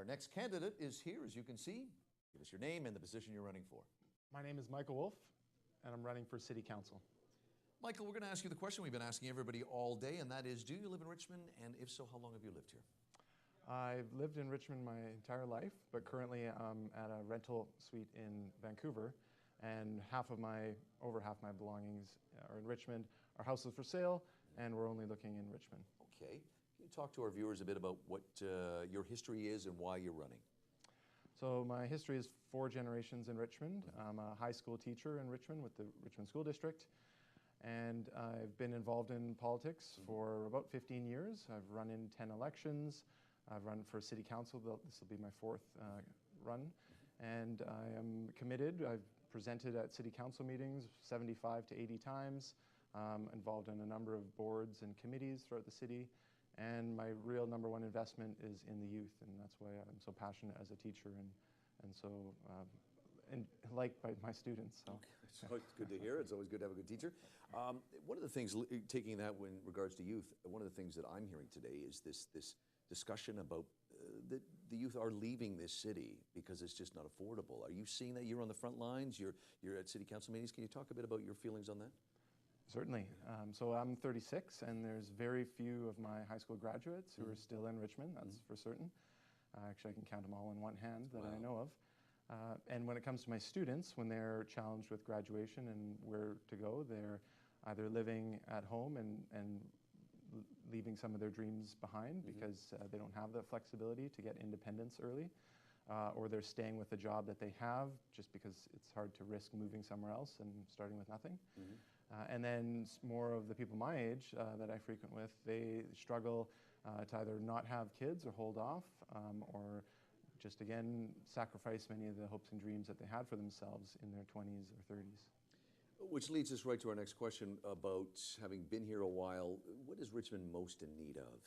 Our next candidate is here, as you can see. Give us your name and the position you're running for. My name is Michael Wolfe, and I'm running for City Council. Michael, we're going to ask you the question we've been asking everybody all day, and that is, do you live in Richmond? And if so, how long have you lived here? I've lived in Richmond my entire life, but currently I'm at a rental suite in Vancouver, and over half my belongings are in Richmond. Our house is for sale, and we're only looking in Richmond. Okay. Can you talk to our viewers a bit about what your history is and why you're running? So my history is 4 generations in Richmond. I'm a high school teacher in Richmond with the Richmond School District, and I've been involved in politics for about 15 years. I've run in 10 elections. I've run for City Council. This will be my 4th run, and I am committed. I've presented at City Council meetings 75 to 80 times, involved in a number of boards and committees throughout the city. And my real #1 investment is in the youth, and that's why I'm so passionate as a teacher and so liked by my students. So. Okay. So it's good to hear. It's always good to have a good teacher. One of the things, taking that in regards to youth, one of the things that I'm hearing today is this discussion about the youth are leaving this city because it's just not affordable. Are you seeing that? You're on the front lines. You're at City Council meetings. Can you talk a bit about your feelings on that? Certainly. So I'm 36, and there's very few of my high school graduates who are still in Richmond, that's for certain. Actually, I can count them all in one hand that I know of. And when it comes to my students, when they're challenged with graduation and where to go, they're either living at home and leaving some of their dreams behind because they don't have the flexibility to get independence early, or they're staying with the job that they have just because it's hard to risk moving somewhere else and starting with nothing. And then more of the people my age that I frequent with, they struggle to either not have kids or hold off, or just again sacrifice many of the hopes and dreams that they had for themselves in their 20s or 30s. Which leads us right to our next question about having been here a while. What is Richmond most in need of?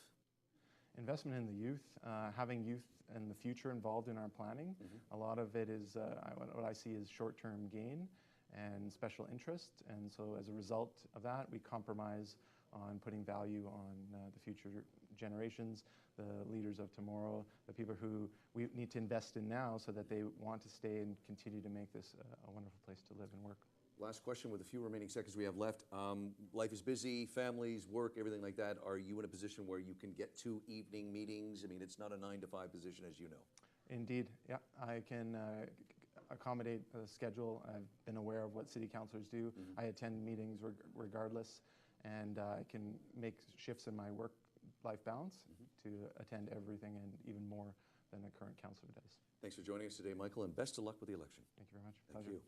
Investment in the youth, having youth and the future involved in our planning. A lot of it is, what I see is short-term gain and special interest, and so as a result of that, we compromise on putting value on the future generations, the leaders of tomorrow, the people who we need to invest in now so that they want to stay and continue to make this a wonderful place to live and work. Last question with the few remaining seconds we have left. Life is busy, families, work, everything like that. Are you in a position where you can get to evening meetings? I mean, it's not a 9-to-5 position, as you know. Indeed, yeah. I can accommodate a schedule. I've been aware of what city councilors do. I attend meetings regardless, and I can make shifts in my work-life balance to attend everything and even more than a current councilor does. Thanks for joining us today, Michael, and best of luck with the election. Thank you very much. Thank you.